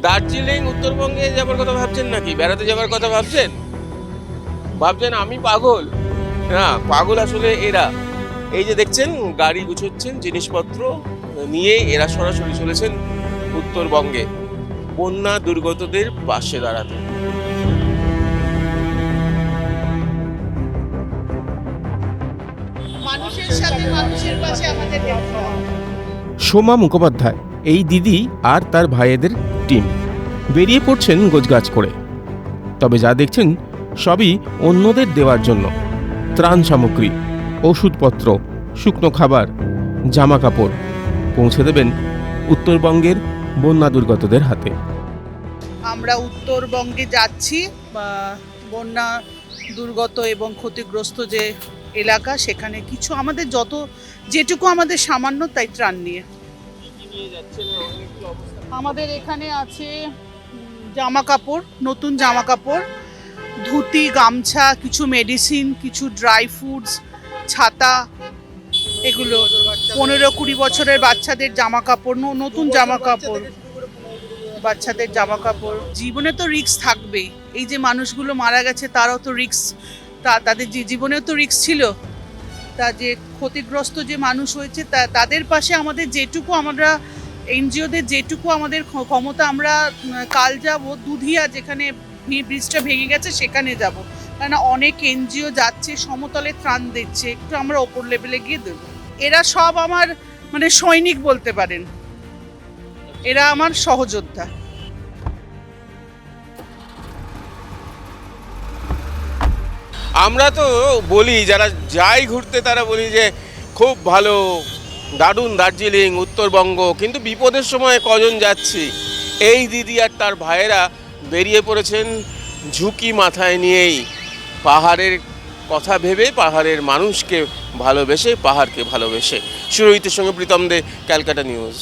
দার্জিলিং উত্তরবঙ্গে যাবার কথা ভাবছেন নাকি? বেড়াতে যাবার কথা ভাবছেন? ভাবছেন আমি পাগল? না, পাগল আসলে এরা। এই যে দেখছেন গাড়ি গুছোচ্ছেন, জিনিসপত্র নিয়ে এরা সরাসরি চলেছেন উত্তরবঙ্গে বন্যা দুর্গতদের পাশে দাঁড়াতে। মানুষের সাথে মানুষের পাশে আমাদের দেখতে হবে। সোমা মুখোপাধ্যায় এই দিদি আর তার ভাইয়েদের টিম বেরিয়ে পড়ছেন গোছগাছ করে। তবে যা দেখছেন সবই অন্যদের দেওয়ার জন্য। ত্রাণ সামগ্রী, ওষুধপত্র, শুকনো খাবার, জামা কাপড় পৌঁছে দেবেন উত্তরবঙ্গের বন্যা দুর্গতদের হাতে। আমরা উত্তরবঙ্গে যাচ্ছি বন্যা দুর্গত এবং ক্ষতিগ্রস্ত যে এলাকা, সেখানে কিছু আমাদের যেটুকু আমাদের সামান্য তাই ত্রাণ নিয়ে। আমাদের এখানে আছে জামা কাপড়, নতুন জামা কাপড়, ধুতি, গামছা, কিছু মেডিসিন, কিছু ড্রাই ফ্রুটস, ছাতা, এগুলো 15-20 বছরের বাচ্চাদের জামা কাপড়, নতুন জামা কাপড়, বাচ্চাদের জামা কাপড়। জীবনে তো রিস্ক থাকবেই। এই যে মানুষগুলো মারা গেছে তারাও তো রিস্ক, তাদের জীবনেও তো রিস্ক ছিল। তা যে ক্ষতিগ্রস্ত যে মানুষ হয়েছে তাদের পাশে আমাদের যেটুকু, আমরা এনজিওদের যেটুকু আমাদের ক্ষমতা, আমরা কাল যাব দুধিয়া, যেখানে ব্রিজটা ভেঙে গেছে সেখানে যাব, কারণ অনেক এনজিও যাচ্ছে, সমতলে ত্রাণ দিচ্ছে, একটু আমরা ওপর লেভেলে গিয়ে দেবো। এরা সব আমার সৈনিক বলতে পারেন, এরা আমার সহযোদ্ধা। আমরা তো বলি, যারা যাই ঘুরতে তারা বলি যে খুব ভালো, দারুণ দার্জিলিং উত্তরবঙ্গ, কিন্তু বিপদের সময় কজন যাচ্ছি? এই দিদি আর তার ভাইয়েরা বেরিয়ে পড়েছেন ঝুঁকি মাথায় নিয়েই, পাহাড়ের কথা ভেবে, পাহাড়ের মানুষকে ভালোবেসে, পাহাড়কে ভালোবেসে। সুরহিতের সঙ্গে প্রীতম দে, ক্যালকাটা নিউজ।